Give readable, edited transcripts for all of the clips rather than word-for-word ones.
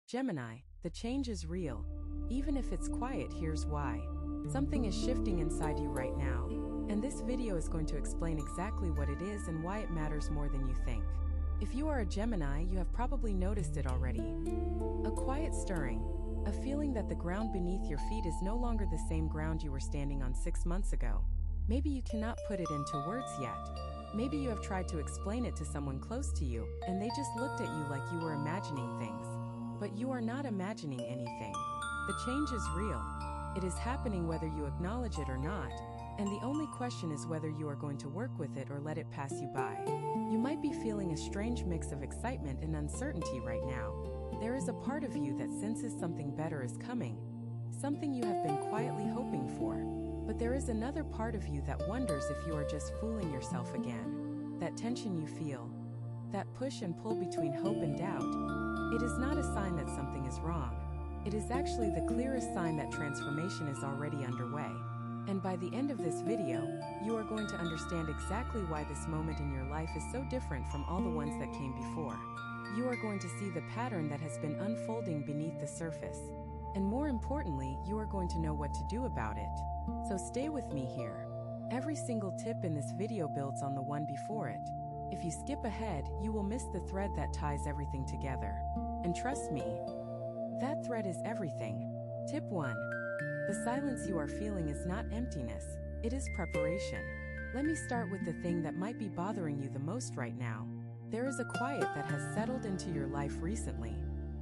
Gemini, the change is real. Even if it's quiet, here's why. Something is shifting inside you right now, and this video is going to explain exactly what it is and why it matters more than you think. If you are a Gemini, you have probably noticed it already. A quiet stirring, a feeling that the ground beneath your feet is no longer the same ground you were standing on 6 months ago. Maybe you cannot put it into words yet. Maybe you have tried to explain it to someone close to you, and they just looked at you like you were imagining things. But you are not imagining anything. The change is real. It is happening whether you acknowledge it or not, and the only question is whether you are going to work with it or let it pass you by. You might be feeling a strange mix of excitement and uncertainty right now. There is a part of you that senses something better is coming, something you have been quietly hoping for. But there is another part of you that wonders if you are just fooling yourself again. That tension you feel, that push and pull between hope and doubt, it is not a sign that something is wrong. It is actually the clearest sign that transformation is already underway. And by the end of this video, you are going to understand exactly why this moment in your life is so different from all the ones that came before. You are going to see the pattern that has been unfolding beneath the surface. And more importantly, you are going to know what to do about it. So stay with me here. Every single tip in this video builds on the one before it. If you skip ahead, you will miss the thread that ties everything together. And trust me, that thread is everything. Tip 1. The silence you are feeling is not emptiness, it is preparation. Let me start with the thing that might be bothering you the most right now. There is a quiet that has settled into your life recently.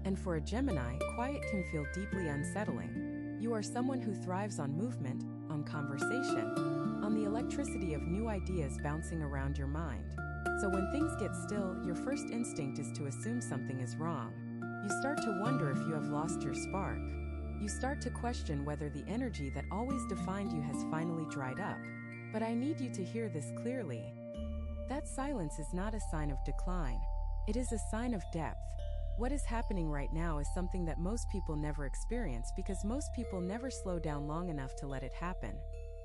And for a Gemini, quiet can feel deeply unsettling. You are someone who thrives on movement, on conversation, on the electricity of new ideas bouncing around your mind. So when things get still, your first instinct is to assume something is wrong. You start to wonder if you have lost your spark. You start to question whether the energy that always defined you has finally dried up. But I need you to hear this clearly. That silence is not a sign of decline. It is a sign of depth. What is happening right now is something that most people never experience because most people never slow down long enough to let it happen.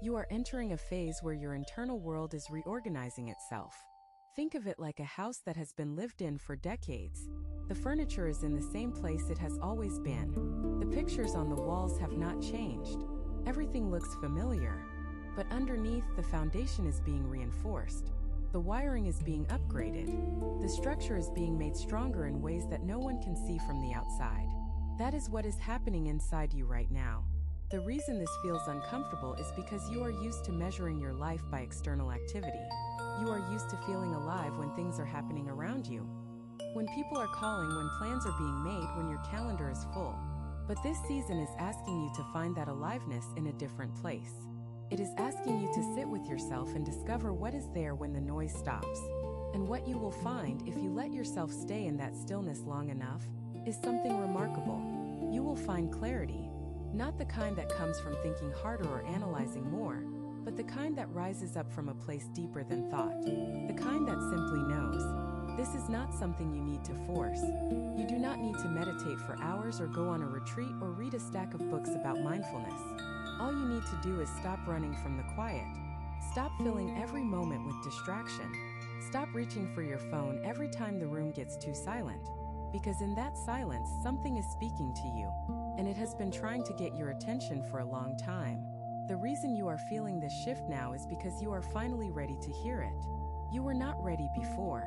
You are entering a phase where your internal world is reorganizing itself. Think of it like a house that has been lived in for decades. The furniture is in the same place it has always been. The pictures on the walls have not changed. Everything looks familiar. But underneath, the foundation is being reinforced. The wiring is being upgraded. The structure is being made stronger in ways that no one can see from the outside. That is what is happening inside you right now. The reason this feels uncomfortable is because you are used to measuring your life by external activity. You are used to feeling alive when things are happening around you. When people are calling, when plans are being made, when your calendar is full. But this season is asking you to find that aliveness in a different place. It is asking you to sit with yourself and discover what is there when the noise stops. And what you will find if you let yourself stay in that stillness long enough is something remarkable. You will find clarity, not the kind that comes from thinking harder or analyzing more, but the kind that rises up from a place deeper than thought. The kind that simply knows. This is not something you need to force. You do not need to meditate for hours or go on a retreat or read a stack of books about mindfulness. All you need to do is stop running from the quiet. Stop filling every moment with distraction. Stop reaching for your phone every time the room gets too silent. Because in that silence, something is speaking to you. And it has been trying to get your attention for a long time. The reason you are feeling this shift now is because you are finally ready to hear it. You were not ready before.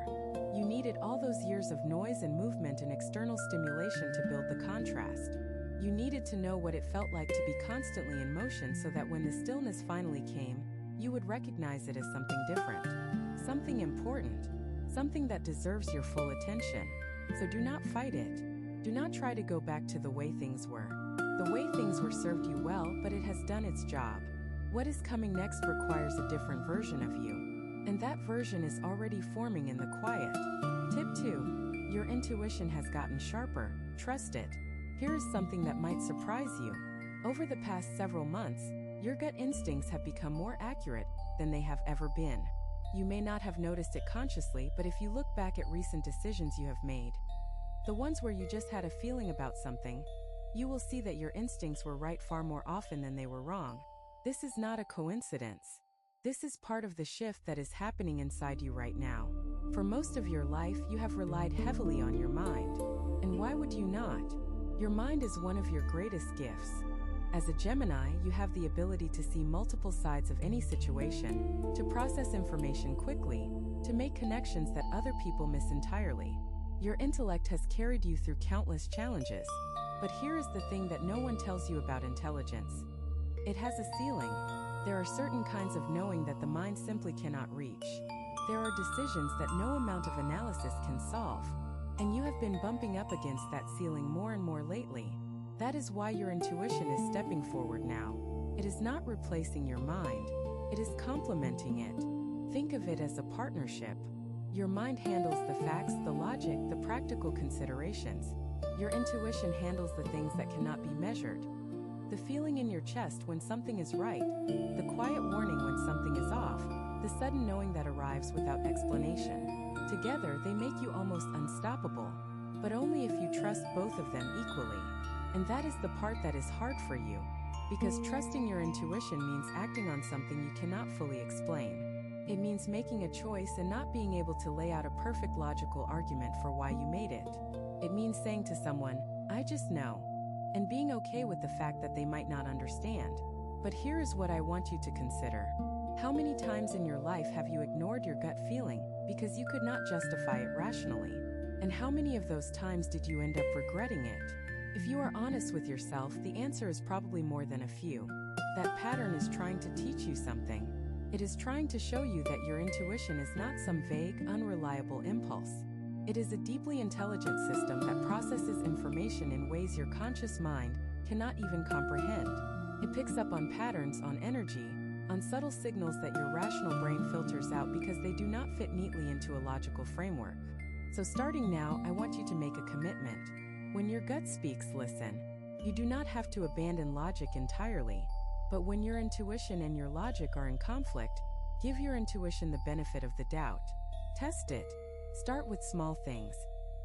You needed all those years of noise and movement and external stimulation to build the contrast. You needed to know what it felt like to be constantly in motion so that when the stillness finally came, you would recognize it as something different, something important, something that deserves your full attention. So do not fight it. Do not try to go back to the way things were. The way things were served you well, but it has done its job. What is coming next requires a different version of you. And that version is already forming in the quiet. Tip 2. Your intuition has gotten sharper. Trust it. Here is something that might surprise you. Over the past several months, your gut instincts have become more accurate than they have ever been. You may not have noticed it consciously, but if you look back at recent decisions you have made, the ones where you just had a feeling about something, you will see that your instincts were right far more often than they were wrong. This is not a coincidence. This is part of the shift that is happening inside you right now. For most of your life, you have relied heavily on your mind. And why would you not? Your mind is one of your greatest gifts. As a Gemini, you have the ability to see multiple sides of any situation, to process information quickly, to make connections that other people miss entirely. Your intellect has carried you through countless challenges. But here is the thing that no one tells you about intelligence. It has a ceiling. There are certain kinds of knowing that the mind simply cannot reach. There are decisions that no amount of analysis can solve. And you have been bumping up against that ceiling more and more lately. That is why your intuition is stepping forward now. It is not replacing your mind. It is complementing it. Think of it as a partnership. Your mind handles the facts, the logic, the practical considerations. Your intuition handles the things that cannot be measured. The feeling in your chest when something is right, the quiet warning when something is off, the sudden knowing that arrives without explanation. Together, they make you almost unstoppable, but only if you trust both of them equally. And that is the part that is hard for you, because trusting your intuition means acting on something you cannot fully explain. It means making a choice and not being able to lay out a perfect logical argument for why you made it. It means saying to someone, "I just know," and being okay with the fact that they might not understand. But here is what I want you to consider. How many times in your life have you ignored your gut feeling because you could not justify it rationally? And how many of those times did you end up regretting it? If you are honest with yourself, the answer is probably more than a few. That pattern is trying to teach you something. It is trying to show you that your intuition is not some vague, unreliable impulse. It is a deeply intelligent system that processes information in ways your conscious mind cannot even comprehend. It picks up on patterns, on energy, on subtle signals that your rational brain filters out because they do not fit neatly into a logical framework. So starting now, I want you to make a commitment. When your gut speaks, listen. You do not have to abandon logic entirely, but when your intuition and your logic are in conflict, give your intuition the benefit of the doubt. Test it. Start with small things.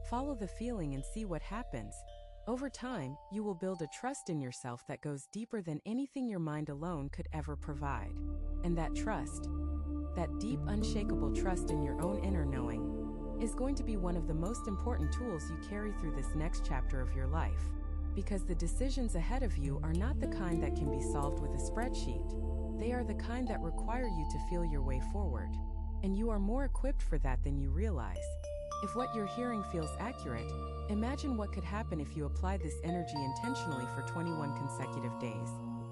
Follow the feeling and see what happens. Over time, you will build a trust in yourself that goes deeper than anything your mind alone could ever provide. And that trust, that deep, unshakable trust in your own inner knowing, is going to be one of the most important tools you carry through this next chapter of your life. Because the decisions ahead of you are not the kind that can be solved with a spreadsheet. They are the kind that require you to feel your way forward. And you are more equipped for that than you realize. If what you're hearing feels accurate, imagine what could happen if you applied this energy intentionally for 21 consecutive days.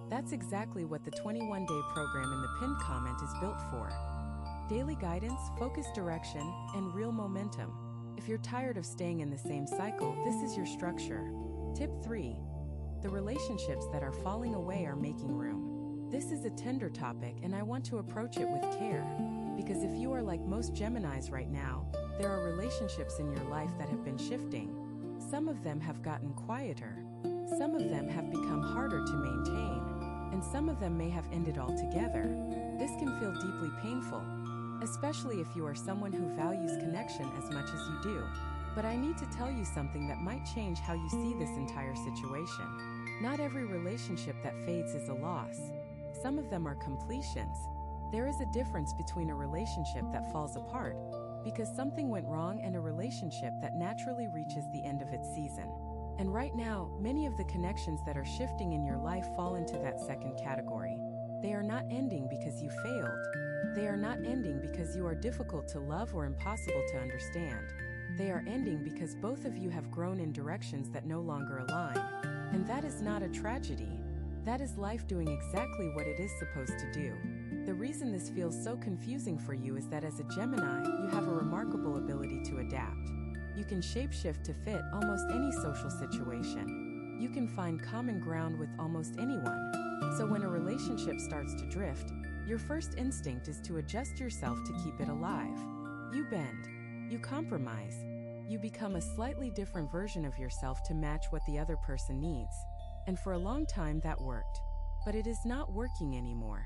That's exactly what the 21-day program in the pinned comment is built for. Daily guidance, focused direction, and real momentum. If you're tired of staying in the same cycle, this is your structure. Tip 3. The relationships that are falling away are making room. This is a tender topic and I want to approach it with care. Because if you are like most Geminis right now, there are relationships in your life that have been shifting. Some of them have gotten quieter. Some of them have become harder to maintain. And some of them may have ended altogether. This can feel deeply painful, especially if you are someone who values connection as much as you do. But I need to tell you something that might change how you see this entire situation. Not every relationship that fades is a loss. Some of them are completions. There is a difference between a relationship that falls apart because something went wrong and a relationship that naturally reaches the end of its season. And right now, many of the connections that are shifting in your life fall into that second category. They are not ending because you failed. They are not ending because you are difficult to love or impossible to understand. They are ending because both of you have grown in directions that no longer align. And that is not a tragedy. That is life doing exactly what it is supposed to do. The reason this feels so confusing for you is that as a Gemini, you have a remarkable ability to adapt. You can shapeshift to fit almost any social situation. You can find common ground with almost anyone. So when a relationship starts to drift, your first instinct is to adjust yourself to keep it alive. You bend. You compromise. You become a slightly different version of yourself to match what the other person needs. And for a long time that worked. But it is not working anymore.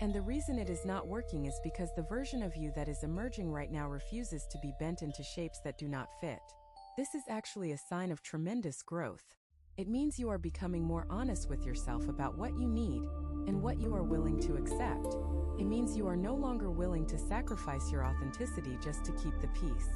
And the reason it is not working is because the version of you that is emerging right now refuses to be bent into shapes that do not fit. This is actually a sign of tremendous growth. It means you are becoming more honest with yourself about what you need and what you are willing to accept. It means you are no longer willing to sacrifice your authenticity just to keep the peace.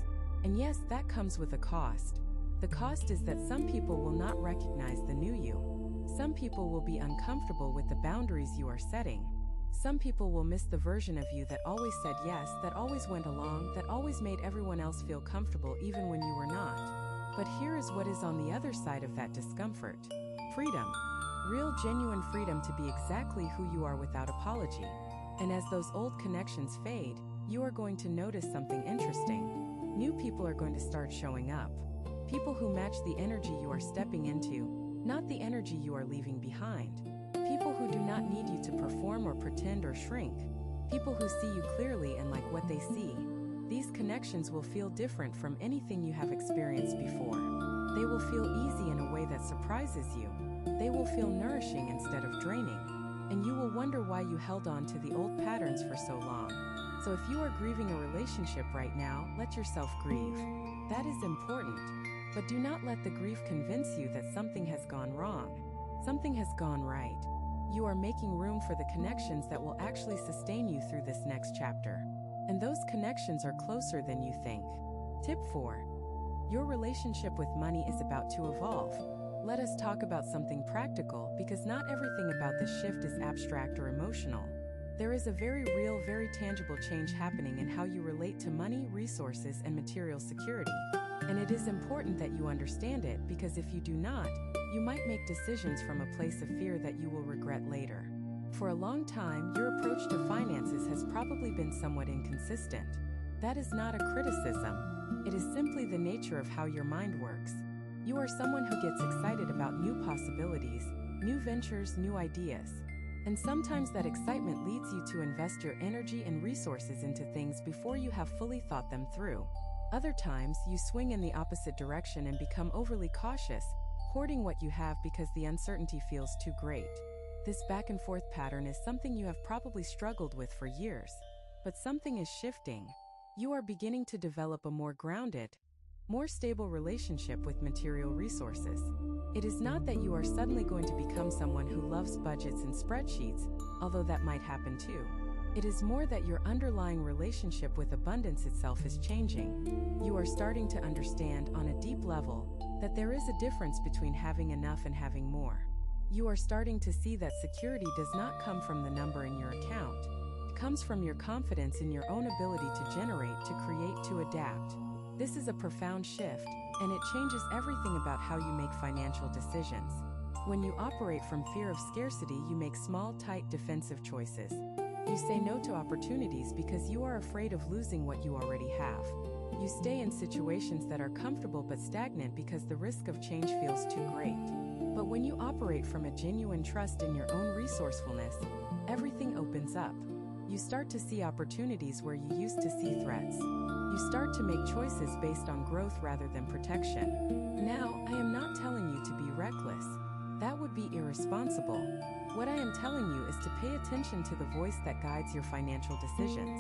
And yes, that comes with a cost. The cost is that some people will not recognize the new you. Some people will be uncomfortable with the boundaries you are setting. Some people will miss the version of you that always said yes, that always went along, that always made everyone else feel comfortable even when you were not. But here is what is on the other side of that discomfort. Freedom. Real, genuine freedom to be exactly who you are without apology. And as those old connections fade, you are going to notice something interesting. New people are going to start showing up. People who match the energy you are stepping into, not the energy you are leaving behind. People who do not need you to perform or pretend or shrink. People who see you clearly and like what they see. These connections will feel different from anything you have experienced before. They will feel easy in a way that surprises you. They will feel nourishing instead of draining. And you will wonder why you held on to the old patterns for so long. So if you are grieving a relationship right now, let yourself grieve. That is important. But do not let the grief convince you that something has gone wrong. Something has gone right. You are making room for the connections that will actually sustain you through this next chapter. And those connections are closer than you think. Tip 4. Your relationship with money is about to evolve. Let us talk about something practical, because not everything about this shift is abstract or emotional. There is a very real, very tangible change happening in how you relate to money, resources, and material security. And it is important that you understand it, because if you do not, you might make decisions from a place of fear that you will regret later. For a long time, your approach to finances has probably been somewhat inconsistent. That is not a criticism. It is simply the nature of how your mind works. You are someone who gets excited about new possibilities, new ventures, new ideas. And sometimes that excitement leads you to invest your energy and resources into things before you have fully thought them through. Other times, you swing in the opposite direction and become overly cautious, hoarding what you have because the uncertainty feels too great. This back and forth pattern is something you have probably struggled with for years. But something is shifting. You are beginning to develop a more grounded, more stable relationship with material resources. It is not that you are suddenly going to become someone who loves budgets and spreadsheets, although that might happen too. It is more that your underlying relationship with abundance itself is changing. You are starting to understand on a deep level that there is a difference between having enough and having more. You are starting to see that security does not come from the number in your account. It comes from your confidence in your own ability to generate, to create, to adapt. This is a profound shift, and it changes everything about how you make financial decisions. When you operate from fear of scarcity, you make small, tight, defensive choices. You say no to opportunities because you are afraid of losing what you already have. You stay in situations that are comfortable but stagnant because the risk of change feels too great. But when you operate from a genuine trust in your own resourcefulness, everything opens up. You start to see opportunities where you used to see threats. You start to make choices based on growth rather than protection. Now, I am not telling you to be reckless. That would be irresponsible. What I am telling you is to pay attention to the voice that guides your financial decisions.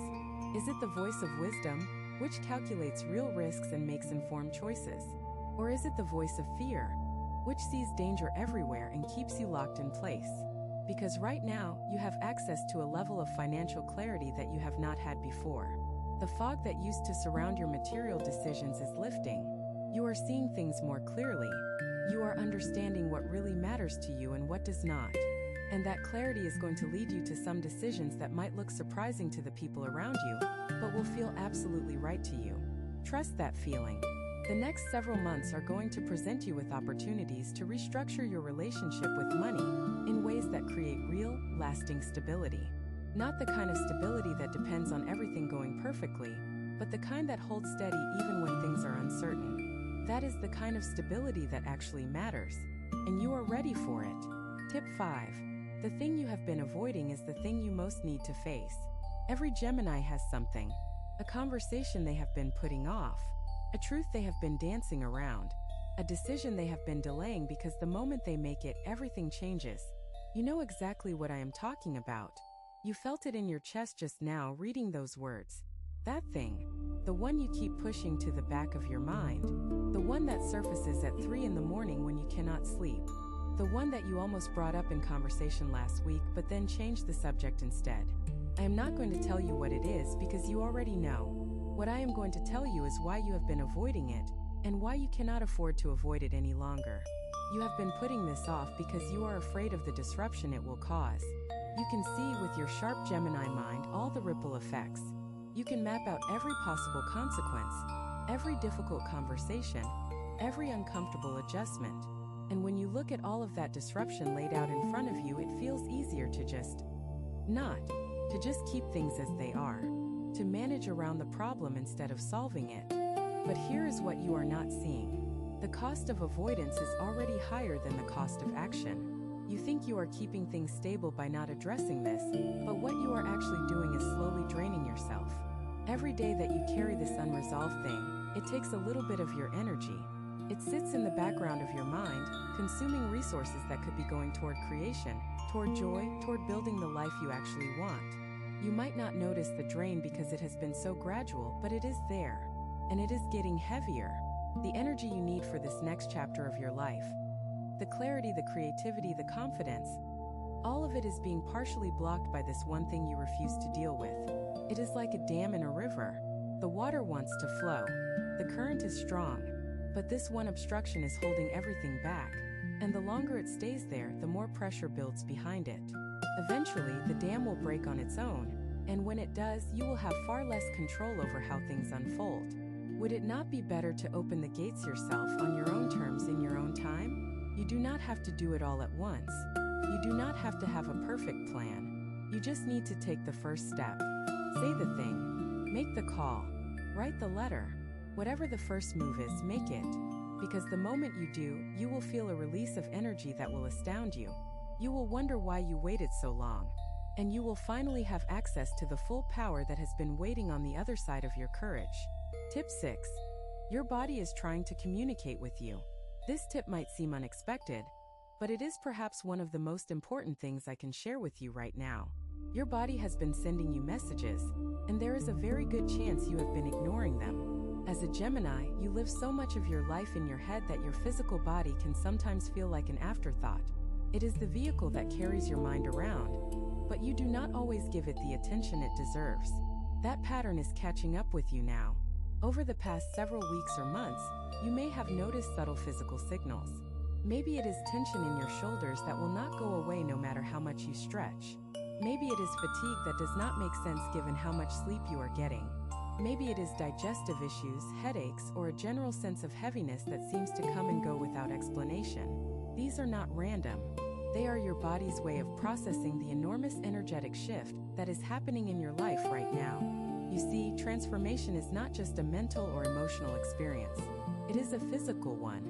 Is it the voice of wisdom, which calculates real risks and makes informed choices? Or is it the voice of fear, which sees danger everywhere and keeps you locked in place? Because right now, you have access to a level of financial clarity that you have not had before. The fog that used to surround your material decisions is lifting. You are seeing things more clearly. You are understanding what really matters to you and what does not. And that clarity is going to lead you to some decisions that might look surprising to the people around you, but will feel absolutely right to you. Trust that feeling. The next several months are going to present you with opportunities to restructure your relationship with money in ways that create real, lasting stability. Not the kind of stability that depends on everything going perfectly, but the kind that holds steady even when things are uncertain. That is the kind of stability that actually matters, and you are ready for it. Tip 5. The thing you have been avoiding is the thing you most need to face. Every Gemini has something, a conversation they have been putting off, a truth they have been dancing around, a decision they have been delaying because the moment they make it, everything changes. You know exactly what I am talking about. You felt it in your chest just now reading those words. That thing, the one you keep pushing to the back of your mind, the one that surfaces at 3 in the morning when you cannot sleep, the one that you almost brought up in conversation last week but then changed the subject instead. I am not going to tell you what it is because you already know. What I am going to tell you is why you have been avoiding it, and why you cannot afford to avoid it any longer. You have been putting this off because you are afraid of the disruption it will cause. You can see with your sharp Gemini mind all the ripple effects. You can map out every possible consequence, every difficult conversation, every uncomfortable adjustment. And when you look at all of that disruption laid out in front of you, it feels easier to just keep things as they are, to manage around the problem instead of solving it. But here is what you are not seeing. The cost of avoidance is already higher than the cost of action. You think you are keeping things stable by not addressing this, but what you are actually doing is slowly draining yourself. Every day that you carry this unresolved thing, it takes a little bit of your energy. It sits in the background of your mind, consuming resources that could be going toward creation, toward joy, toward building the life you actually want. You might not notice the drain because it has been so gradual, but it is there. And it is getting heavier. The energy you need for this next chapter of your life. The clarity, the creativity, the confidence. All of it is being partially blocked by this one thing you refuse to deal with. It is like a dam in a river. The water wants to flow. The current is strong. But this one obstruction is holding everything back. And the longer it stays there, the more pressure builds behind it. Eventually, the dam will break on its own, and when it does, you will have far less control over how things unfold. Would it not be better to open the gates yourself on your own terms in your own time? You do not have to do it all at once. You do not have to have a perfect plan. You just need to take the first step. Say the thing. Make the call. Write the letter. Whatever the first move is, make it. Because the moment you do, you will feel a release of energy that will astound you. You will wonder why you waited so long. And you will finally have access to the full power that has been waiting on the other side of your courage. Tip 6. Your body is trying to communicate with you. This tip might seem unexpected, but it is perhaps one of the most important things I can share with you right now. Your body has been sending you messages, and there is a very good chance you have been ignoring them. As a Gemini, you live so much of your life in your head that your physical body can sometimes feel like an afterthought. It is the vehicle that carries your mind around, but you do not always give it the attention it deserves. That pattern is catching up with you now. Over the past several weeks or months, you may have noticed subtle physical signals. Maybe it is tension in your shoulders that will not go away no matter how much you stretch. Maybe it is fatigue that does not make sense given how much sleep you are getting. Maybe it is digestive issues, headaches, or a general sense of heaviness that seems to come and go without explanation. These are not random. They are your body's way of processing the enormous energetic shift that is happening in your life right now. You see, transformation is not just a mental or emotional experience. It is a physical one.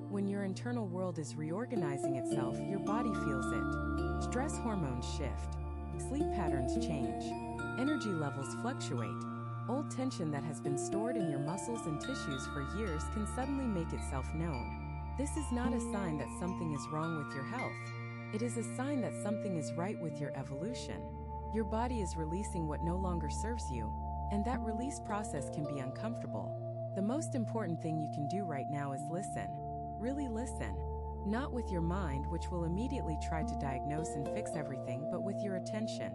When your internal world is reorganizing itself, your body feels it. Stress hormones shift. Sleep patterns change. Energy levels fluctuate. Old tension that has been stored in your muscles and tissues for years can suddenly make itself known. This is not a sign that something is wrong with your health. It is a sign that something is right with your evolution. Your body is releasing what no longer serves you, and that release process can be uncomfortable. The most important thing you can do right now is listen. Really listen. Not with your mind, which will immediately try to diagnose and fix everything, but with your attention.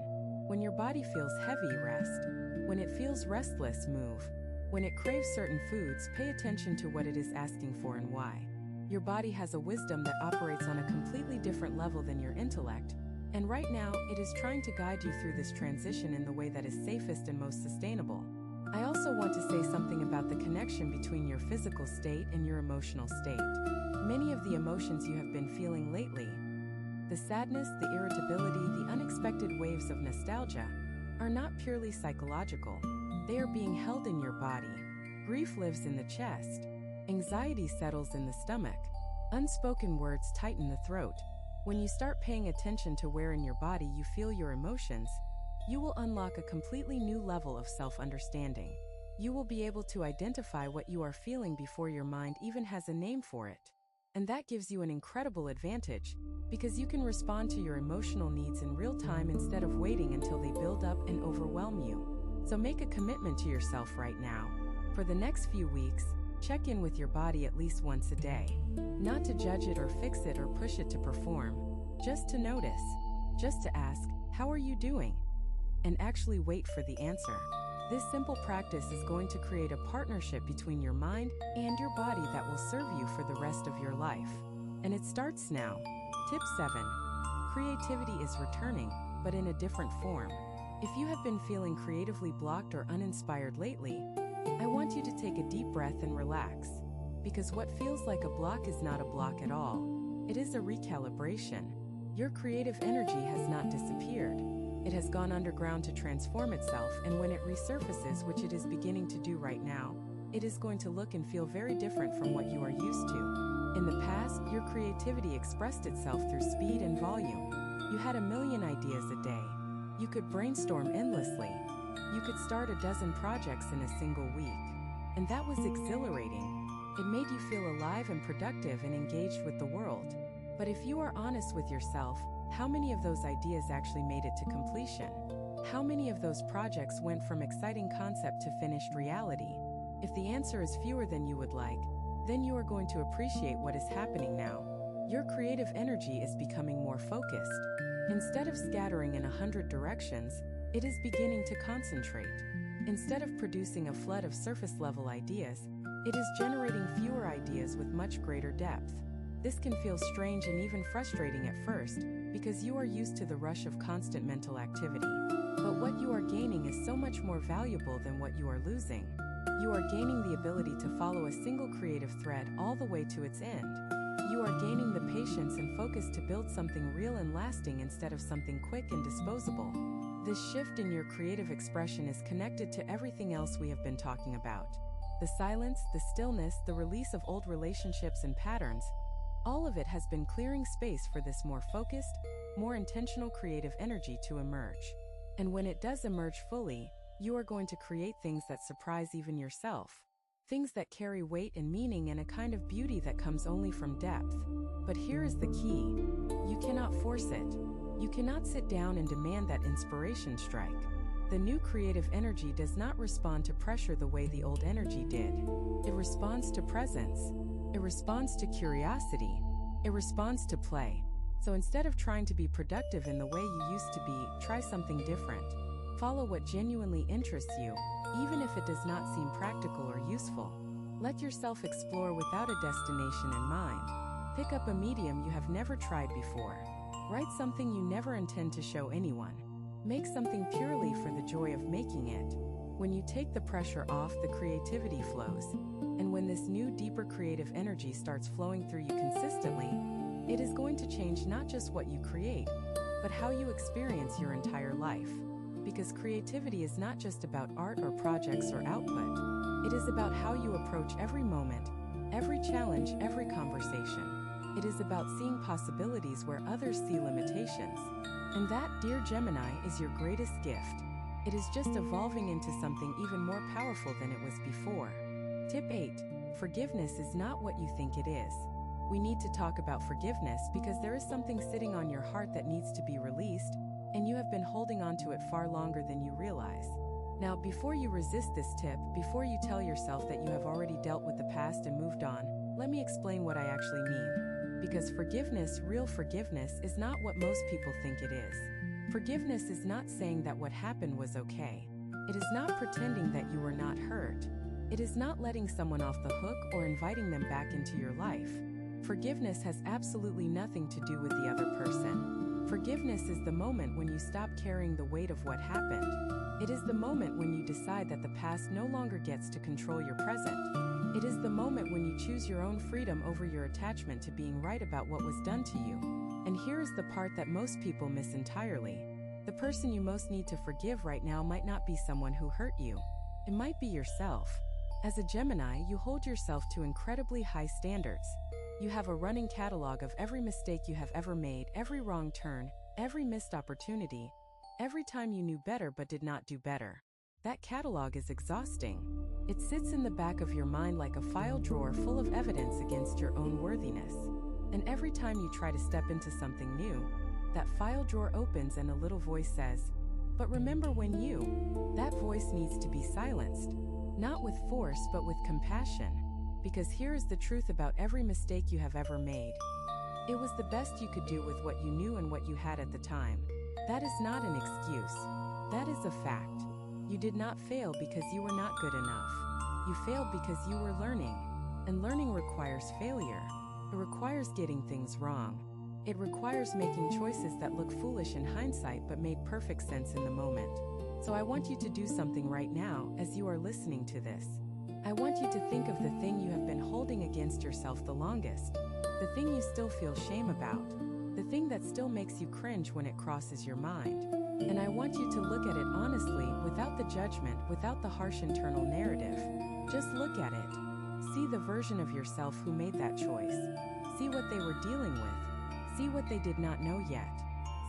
When your body feels heavy, rest. When it feels restless, move. When it craves certain foods, pay attention to what it is asking for and why. Your body has a wisdom that operates on a completely different level than your intellect, and right now, it is trying to guide you through this transition in the way that is safest and most sustainable. I also want to say something about the connection between your physical state and your emotional state. Many of the emotions you have been feeling lately, the sadness, the irritability, the unexpected waves of nostalgia, are not purely psychological. They are being held in your body. Grief lives in the chest. Anxiety settles in the stomach. Unspoken words tighten the throat. When you start paying attention to where in your body you feel your emotions, you will unlock a completely new level of self-understanding. You will be able to identify what you are feeling before your mind even has a name for it. And that gives you an incredible advantage, because you can respond to your emotional needs in real time instead of waiting until they build up and overwhelm you. So make a commitment to yourself right now. For the next few weeks, check in with your body at least once a day. Not to judge it or fix it or push it to perform, just to notice, just to ask, how are you doing? And actually wait for the answer. This simple practice is going to create a partnership between your mind and your body that will serve you for the rest of your life. And it starts now. Tip 7. Creativity is returning, but in a different form. If you have been feeling creatively blocked or uninspired lately, I want you to take a deep breath and relax. Because what feels like a block is not a block at all. It is a recalibration. Your creative energy has not disappeared. It has gone underground to transform itself, and when it resurfaces, which it is beginning to do right now, it is going to look and feel very different from what you are used to. In the past, your creativity expressed itself through speed and volume. You had a million ideas a day. You could brainstorm endlessly. You could start a dozen projects in a single week. And that was exhilarating. It made you feel alive and productive and engaged with the world. But if you are honest with yourself, how many of those ideas actually made it to completion? How many of those projects went from exciting concept to finished reality? If the answer is fewer than you would like, then you are going to appreciate what is happening now. Your creative energy is becoming more focused. Instead of scattering in 100 directions, it is beginning to concentrate. Instead of producing a flood of surface-level ideas, it is generating fewer ideas with much greater depth. This can feel strange and even frustrating at first, because you are used to the rush of constant mental activity. But what you are gaining is so much more valuable than what you are losing. You are gaining the ability to follow a single creative thread all the way to its end. You are gaining the patience and focus to build something real and lasting instead of something quick and disposable. This shift in your creative expression is connected to everything else we have been talking about. The silence, the stillness, the release of old relationships and patterns, all of it has been clearing space for this more focused, more intentional creative energy to emerge. And when it does emerge fully, you are going to create things that surprise even yourself. Things that carry weight and meaning and a kind of beauty that comes only from depth. But here is the key. You cannot force it. You cannot sit down and demand that inspiration strike. The new creative energy does not respond to pressure the way the old energy did. It responds to presence. It responds to curiosity. It responds to play. So instead of trying to be productive in the way you used to be, try something different. Follow what genuinely interests you, even if it does not seem practical or useful. Let yourself explore without a destination in mind. Pick up a medium you have never tried before. Write something you never intend to show anyone. Make something purely for the joy of making it. When you take the pressure off, the creativity flows. And when this new, deeper creative energy starts flowing through you consistently, it is going to change not just what you create, but how you experience your entire life. Because creativity is not just about art or projects or output. It is about how you approach every moment, every challenge, every conversation. It is about seeing possibilities where others see limitations. And that, dear Gemini, is your greatest gift. It is just evolving into something even more powerful than it was before. Tip 8. Forgiveness is not what you think it is. We need to talk about forgiveness because there is something sitting on your heart that needs to be released, and you have been holding on to it far longer than you realize. Now, before you resist this tip, before you tell yourself that you have already dealt with the past and moved on, let me explain what I actually mean. Because forgiveness, real forgiveness, is not what most people think it is. Forgiveness is not saying that what happened was okay. It is not pretending that you were not hurt. It is not letting someone off the hook or inviting them back into your life. Forgiveness has absolutely nothing to do with the other person. Forgiveness is the moment when you stop carrying the weight of what happened. It is the moment when you decide that the past no longer gets to control your present. It is the moment when you choose your own freedom over your attachment to being right about what was done to you. And here is the part that most people miss entirely. The person you most need to forgive right now might not be someone who hurt you. It might be yourself. As a Gemini, you hold yourself to incredibly high standards. You have a running catalog of every mistake you have ever made, every wrong turn, every missed opportunity, every time you knew better but did not do better. That catalog is exhausting. It sits in the back of your mind like a file drawer full of evidence against your own worthiness. And every time you try to step into something new, that file drawer opens and a little voice says, "But remember when you..." That voice needs to be silenced. Not with force, but with compassion. Because here is the truth about every mistake you have ever made. It was the best you could do with what you knew and what you had at the time. That is not an excuse. That is a fact. You did not fail because you were not good enough. You failed because you were learning. And learning requires failure. It requires getting things wrong. It requires making choices that look foolish in hindsight but made perfect sense in the moment. So I want you to do something right now as you are listening to this. I want you to think of the thing you have been holding against yourself the longest. The thing you still feel shame about. The thing that still makes you cringe when it crosses your mind. And I want you to look at it honestly, without the judgment, without the harsh internal narrative. Just look at it. See the version of yourself who made that choice. See what they were dealing with. See what they did not know yet.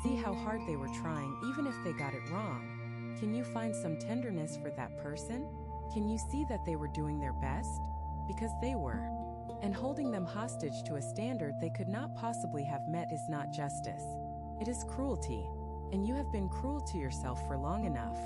See how hard they were trying, even if they got it wrong. Can you find some tenderness for that person? Can you see that they were doing their best? Because they were. And holding them hostage to a standard they could not possibly have met is not justice. It is cruelty. And you have been cruel to yourself for long enough.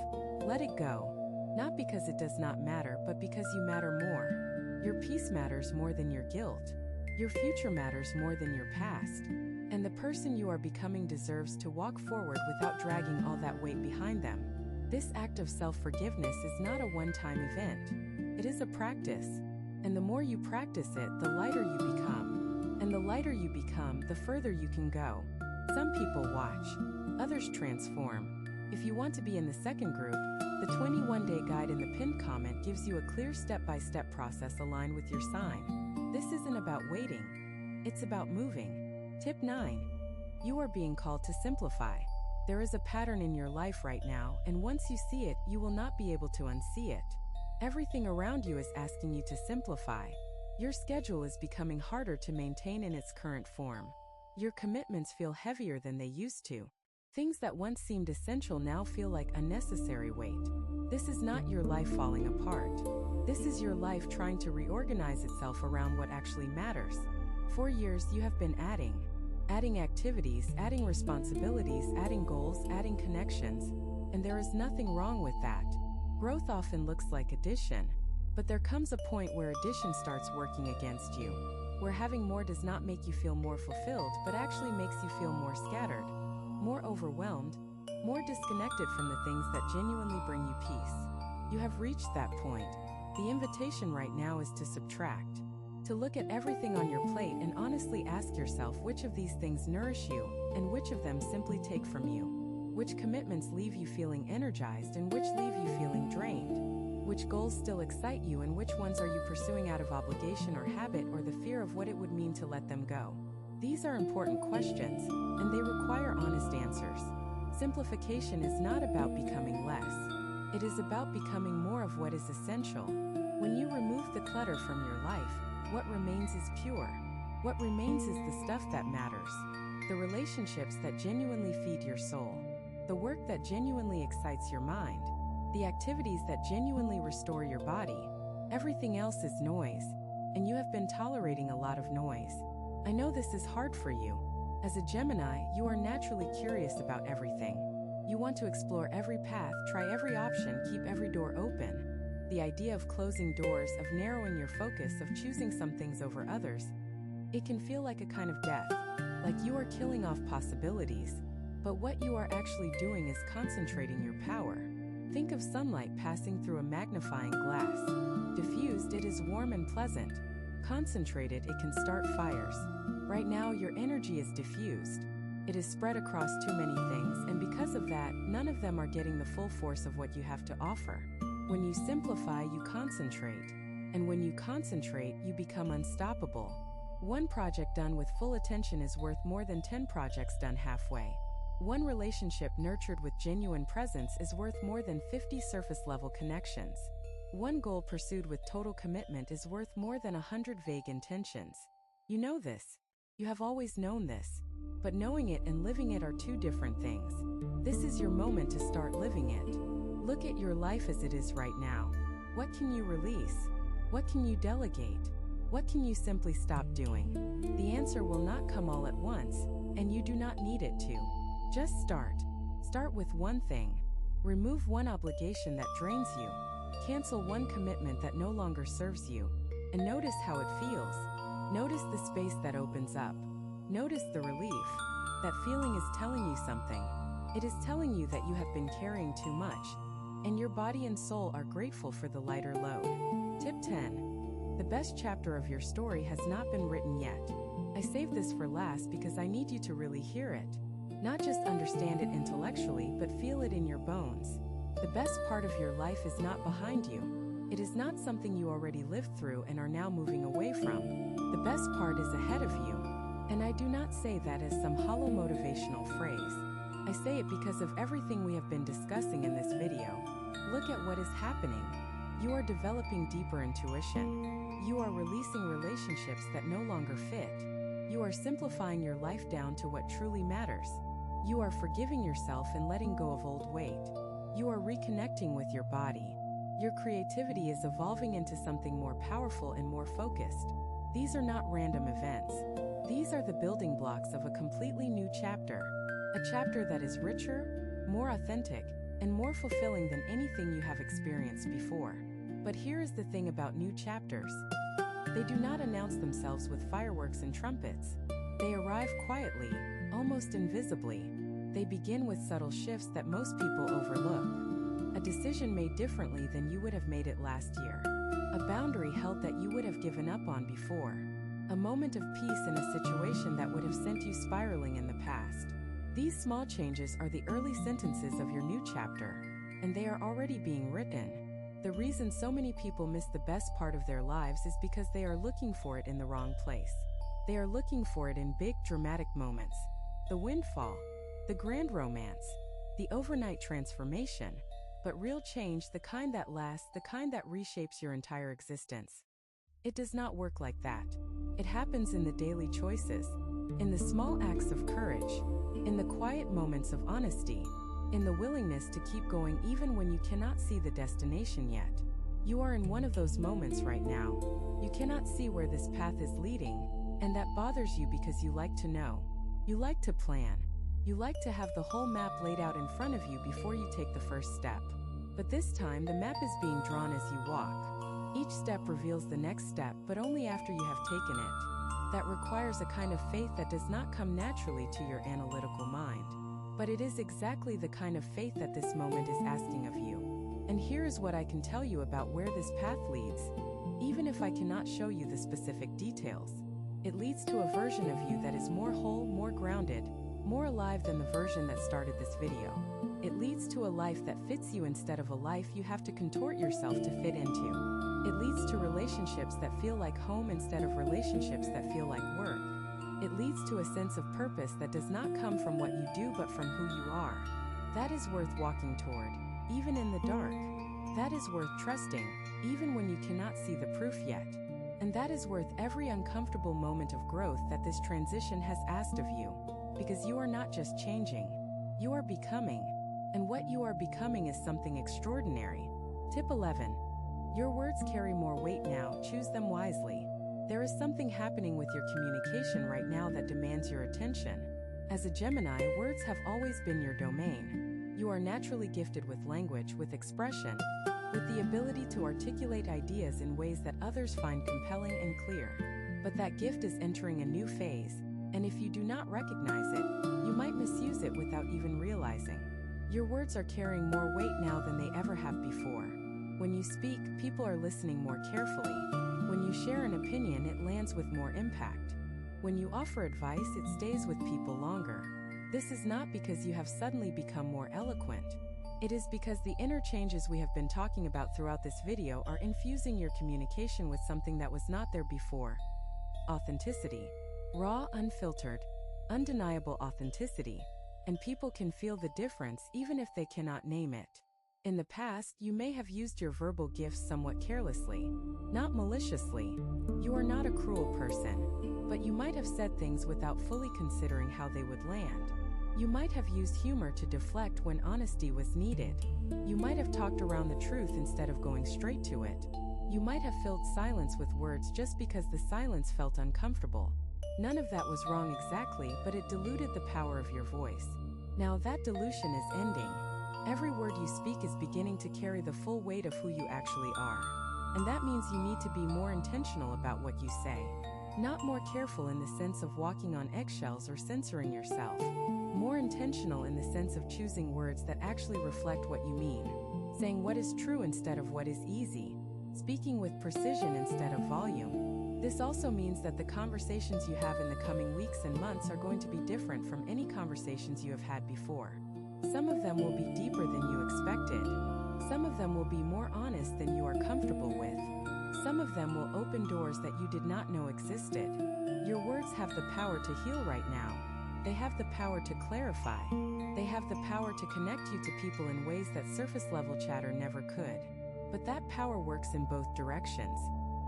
Let it go. Not because it does not matter, but because you matter more. Your peace matters more than your guilt. Your future matters more than your past. And the person you are becoming deserves to walk forward without dragging all that weight behind them. This act of self-forgiveness is not a one-time event. It is a practice. And the more you practice it, the lighter you become. And the lighter you become, the further you can go. Some people watch. Others transform. If you want to be in the second group, the 21-day guide in the pinned comment gives you a clear step-by-step process aligned with your sign. This isn't about waiting. It's about moving. Tip 9. You are being called to simplify. There is a pattern in your life right now, and once you see it, you will not be able to unsee it. Everything around you is asking you to simplify. Your schedule is becoming harder to maintain in its current form. Your commitments feel heavier than they used to. Things that once seemed essential now feel like unnecessary weight. This is not your life falling apart. This is your life trying to reorganize itself around what actually matters. For years you have been adding activities, adding responsibilities, adding goals, adding connections, and there is nothing wrong with that. Growth often looks like addition, but there comes a point where addition starts working against you, where having more does not make you feel more fulfilled, but actually makes you feel more scattered, more overwhelmed, more disconnected from the things that genuinely bring you peace. You have reached that point. The invitation right now is to subtract, to look at everything on your plate and honestly ask yourself which of these things nourish you and which of them simply take from you. Which commitments leave you feeling energized and which leave you feeling drained? Which goals still excite you and which ones are you pursuing out of obligation or habit or the fear of what it would mean to let them go? These are important questions, and they require honest answers. Simplification is not about becoming less. It is about becoming more of what is essential. When you remove the clutter from your life, what remains is pure. What remains is the stuff that matters. The relationships that genuinely feed your soul. The work that genuinely excites your mind. The activities that genuinely restore your body. Everything else is noise, and you have been tolerating a lot of noise. I know this is hard for you. As a Gemini, you are naturally curious about everything. You want to explore every path, try every option, keep every door open. The idea of closing doors, of narrowing your focus, of choosing some things over others, it can feel like a kind of death, like you are killing off possibilities. But what you are actually doing is concentrating your power. Think of sunlight passing through a magnifying glass. Diffused, it is warm and pleasant. Concentrated, it can start fires. Right now, your energy is diffused. It is spread across too many things, and because of that, none of them are getting the full force of what you have to offer. When you simplify, you concentrate. And when you concentrate, you become unstoppable. One project done with full attention is worth more than 10 projects done halfway. One relationship nurtured with genuine presence is worth more than 50 surface-level connections. One goal pursued with total commitment is worth more than 100 vague intentions. You know this. You have always known this. But knowing it and living it are two different things. This is your moment to start living it. Look at your life as it is right now. What can you release? What can you delegate? What can you simply stop doing? The answer will not come all at once, and you do not need it to. Just start. Start with one thing. Remove one obligation that drains you. Cancel one commitment that no longer serves you. And notice how it feels. Notice the space that opens up. Notice the relief. That feeling is telling you something. It is telling you that you have been carrying too much. and your body and soul are grateful for the lighter load. Tip 10. The best chapter of your story has not been written yet. I saved this for last because I need you to really hear it. Not just understand it intellectually, but feel it in your bones. The best part of your life is not behind you. It is not something you already lived through and are now moving away from. The best part is ahead of you. And I do not say that as some hollow motivational phrase. I say it because of everything we have been discussing in this video. Look at what is happening. You are developing deeper intuition. You are releasing relationships that no longer fit. You are simplifying your life down to what truly matters. You are forgiving yourself and letting go of old weight. You are reconnecting with your body. Your creativity is evolving into something more powerful and more focused. These are not random events. These are the building blocks of a completely new chapter. A chapter that is richer, more authentic, and more fulfilling than anything you have experienced before. But here is the thing about new chapters. They do not announce themselves with fireworks and trumpets. They arrive quietly, almost invisibly. They begin with subtle shifts that most people overlook. A decision made differently than you would have made it last year. A boundary held that you would have given up on before. A moment of peace in a situation that would have sent you spiraling in the past. These small changes are the early sentences of your new chapter, and they are already being written. The reason so many people miss the best part of their lives is because they are looking for it in the wrong place. They are looking for it in big, dramatic moments. The windfall, the grand romance, the overnight transformation. But real change, the kind that lasts, the kind that reshapes your entire existence. It does not work like that. It happens in the daily choices, in the small acts of courage, in the quiet moments of honesty, in the willingness to keep going even when you cannot see the destination yet. You are in one of those moments right now. You cannot see where this path is leading, and that bothers you because you like to know. You like to plan. You like to have the whole map laid out in front of you before you take the first step. But this time, the map is being drawn as you walk. Each step reveals the next step, but only after you have taken it. That requires a kind of faith that does not come naturally to your analytical mind. But it is exactly the kind of faith that this moment is asking of you. And here is what I can tell you about where this path leads. Even if I cannot show you the specific details, it leads to a version of you that is more whole, more grounded, more alive than the version that started this video. It leads to a life that fits you instead of a life you have to contort yourself to fit into. It leads to relationships that feel like home instead of relationships that feel like work. It leads to a sense of purpose that does not come from what you do but from who you are. That is worth walking toward, even in the dark. That is worth trusting, even when you cannot see the proof yet. And that is worth every uncomfortable moment of growth that this transition has asked of you. Because you are not just changing, you are becoming. And what you are becoming is something extraordinary. Tip 11. Your words carry more weight now, choose them wisely. There is something happening with your communication right now that demands your attention. As a Gemini, words have always been your domain. You are naturally gifted with language, with expression, with the ability to articulate ideas in ways that others find compelling and clear. But that gift is entering a new phase, and if you do not recognize it, you might misuse it without even realizing. Your words are carrying more weight now than they ever have before. When you speak, people are listening more carefully. When you share an opinion, it lands with more impact. When you offer advice, it stays with people longer. This is not because you have suddenly become more eloquent. It is because the inner changes we have been talking about throughout this video are infusing your communication with something that was not there before. Authenticity. Raw, unfiltered, undeniable authenticity. And people can feel the difference even if they cannot name it. In the past, you may have used your verbal gifts somewhat carelessly, not maliciously. You are not a cruel person, but you might have said things without fully considering how they would land. You might have used humor to deflect when honesty was needed. You might have talked around the truth instead of going straight to it. You might have filled silence with words just because the silence felt uncomfortable. None of that was wrong exactly, but it diluted the power of your voice. Now that dilution is ending. Every word you speak is beginning to carry the full weight of who you actually are. And that means you need to be more intentional about what you say. Not more careful in the sense of walking on eggshells or censoring yourself. More intentional in the sense of choosing words that actually reflect what you mean. saying what is true instead of what is easy, speaking with precision instead of volume. This also means that the conversations you have in the coming weeks and months are going to be different from any conversations you have had before. Some of them will be deeper than you expected. Some of them will be more honest than you are comfortable with. Some of them will open doors that you did not know existed. Your words have the power to heal right now. They have the power to clarify. They have the power to connect you to people in ways that surface-level chatter never could. But that power works in both directions.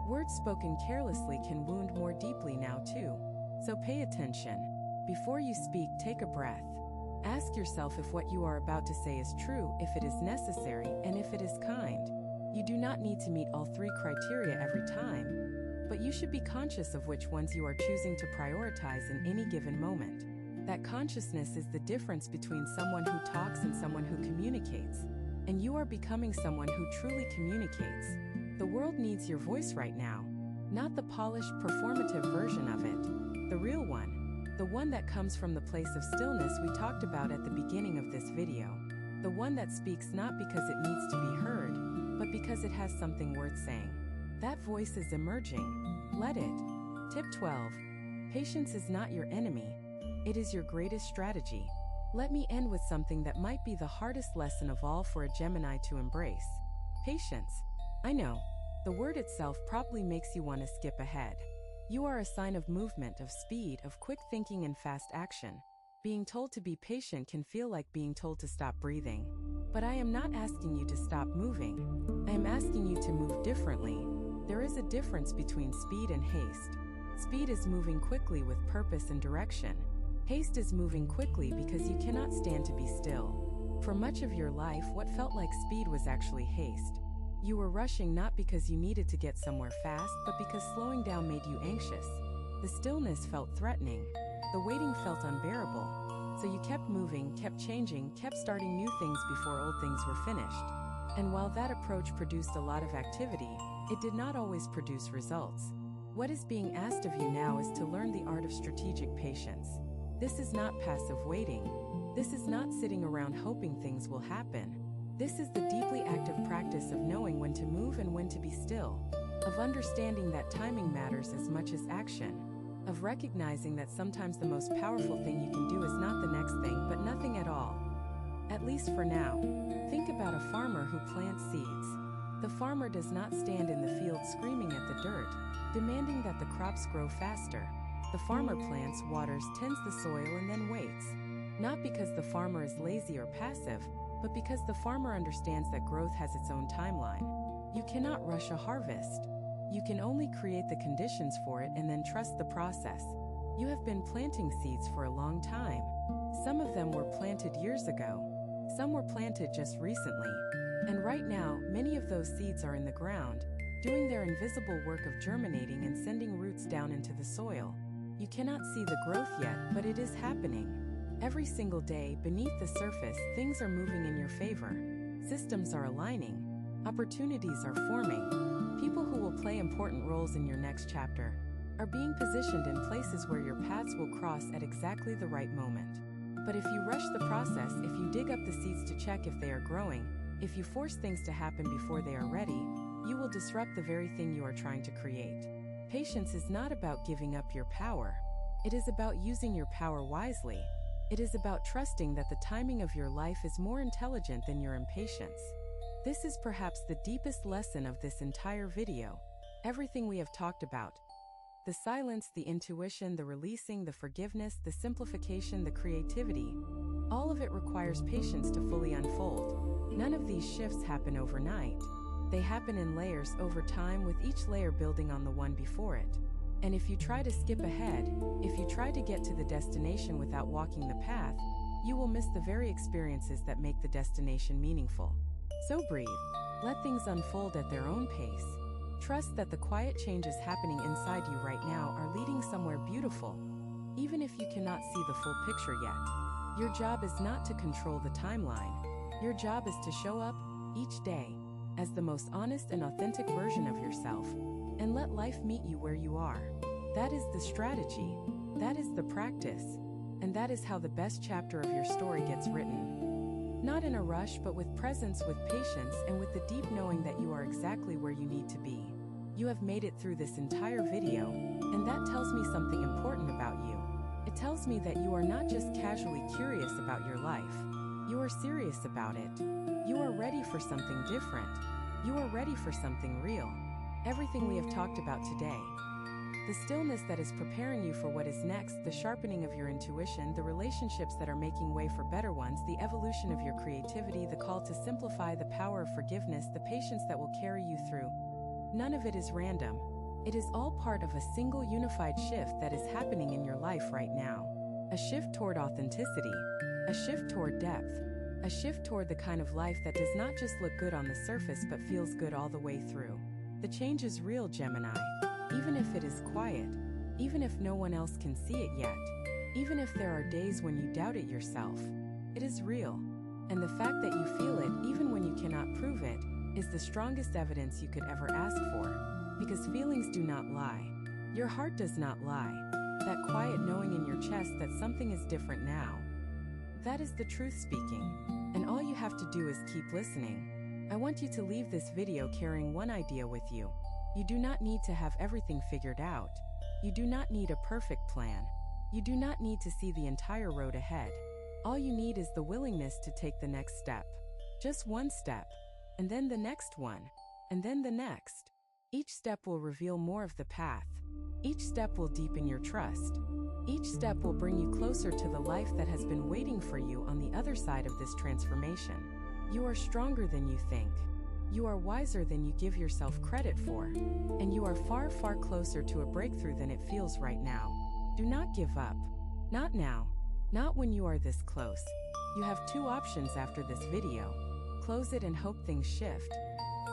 Words spoken carelessly can wound more deeply now too. So pay attention. Before you speak, take a breath. Ask yourself if what you are about to say is true, if it is necessary, and if it is kind. You do not need to meet all three criteria every time, but you should be conscious of which ones you are choosing to prioritize in any given moment. That consciousness is the difference between someone who talks and someone who communicates, and you are becoming someone who truly communicates. The world needs your voice right now, not the polished, performative version of it, the real one. The one that comes from the place of stillness we talked about at the beginning of this video. The one that speaks not because it needs to be heard, but because it has something worth saying. That voice is emerging. Let it. Tip 12. Patience is not your enemy. It is your greatest strategy. Let me end with something that might be the hardest lesson of all for a Gemini to embrace. Patience. I know. The word itself probably makes you want to skip ahead. You are a sign of movement, of speed, of quick thinking and fast action. Being told to be patient can feel like being told to stop breathing. But I am not asking you to stop moving. I am asking you to move differently. There is a difference between speed and haste. Speed is moving quickly with purpose and direction. Haste is moving quickly because you cannot stand to be still. For much of your life, what felt like speed was actually haste. You were rushing not because you needed to get somewhere fast, but because slowing down made you anxious. The stillness felt threatening. The waiting felt unbearable. So you kept moving, kept changing, kept starting new things before old things were finished. And while that approach produced a lot of activity, it did not always produce results. What is being asked of you now is to learn the art of strategic patience. This is not passive waiting. This is not sitting around hoping things will happen. This is the deeply active practice of knowing when to move and when to be still, of understanding that timing matters as much as action, of recognizing that sometimes the most powerful thing you can do is not the next thing but nothing at all. At least for now. Think about a farmer who plants seeds. The farmer does not stand in the field screaming at the dirt, demanding that the crops grow faster. The farmer plants, waters, tends the soil, and then waits. Not because the farmer is lazy or passive, but because the farmer understands that growth has its own timeline. You cannot rush a harvest. You can only create the conditions for it and then trust the process. You have been planting seeds for a long time. Some of them were planted years ago. Some were planted just recently. And right now, many of those seeds are in the ground, doing their invisible work of germinating and sending roots down into the soil. You cannot see the growth yet, but it is happening. Every single day, beneath the surface, things are moving in your favor. Systems are aligning. Opportunities are forming. People who will play important roles in your next chapter are being positioned in places where your paths will cross at exactly the right moment. But if you rush the process, if you dig up the seeds to check if they are growing, if you force things to happen before they are ready, you will disrupt the very thing you are trying to create. Patience is not about giving up your power. It is about using your power wisely. It is about trusting that the timing of your life is more intelligent than your impatience. This is perhaps the deepest lesson of this entire video. Everything we have talked about, the silence, the intuition, the releasing, the forgiveness, the simplification, the creativity, all of it requires patience to fully unfold. None of these shifts happen overnight. They happen in layers over time, with each layer building on the one before it. And if you try to skip ahead, if you try to get to the destination without walking the path, you will miss the very experiences that make the destination meaningful. So breathe. Let things unfold at their own pace. Trust that the quiet changes happening inside you right now are leading somewhere beautiful, even if you cannot see the full picture yet. Your job is not to control the timeline. Your job is to show up each day as the most honest and authentic version of yourself, and let life meet you where you are. That is the strategy, that is the practice, and that is how the best chapter of your story gets written. Not in a rush, but with presence, with patience, and with the deep knowing that you are exactly where you need to be. You have made it through this entire video, and that tells me something important about you. It tells me that you are not just casually curious about your life. You are serious about it. You are ready for something different. You are ready for something real. Everything we have talked about today. The stillness that is preparing you for what is next, the sharpening of your intuition, the relationships that are making way for better ones, the evolution of your creativity, the call to simplify, the power of forgiveness, the patience that will carry you through. None of it is random. It is all part of a single unified shift that is happening in your life right now. A shift toward authenticity, a shift toward depth, a shift toward the kind of life that does not just look good on the surface but feels good all the way through. The change is real, Gemini. Even if it is quiet, even if no one else can see it yet, even if there are days when you doubt it yourself, it is real. And the fact that you feel it, even when you cannot prove it, is the strongest evidence you could ever ask for. Because feelings do not lie. Your heart does not lie. That quiet knowing in your chest that something is different now. That is the truth speaking. And all you have to do is keep listening. I want you to leave this video carrying one idea with you. You do not need to have everything figured out. You do not need a perfect plan. You do not need to see the entire road ahead. All you need is the willingness to take the next step. Just one step. And then the next one. And then the next. Each step will reveal more of the path. Each step will deepen your trust. Each step will bring you closer to the life that has been waiting for you on the other side of this transformation. You are stronger than you think. You are wiser than you give yourself credit for. And you are far, far closer to a breakthrough than it feels right now. Do not give up. Not now. Not when you are this close. You have two options after this video. Close it and hope things shift.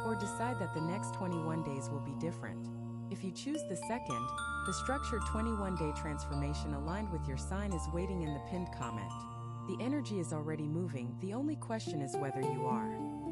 Or decide that the next 21 days will be different. If you choose the second, the structured 21-day transformation aligned with your sign is waiting in the pinned comment. The energy is already moving, the only question is whether you are.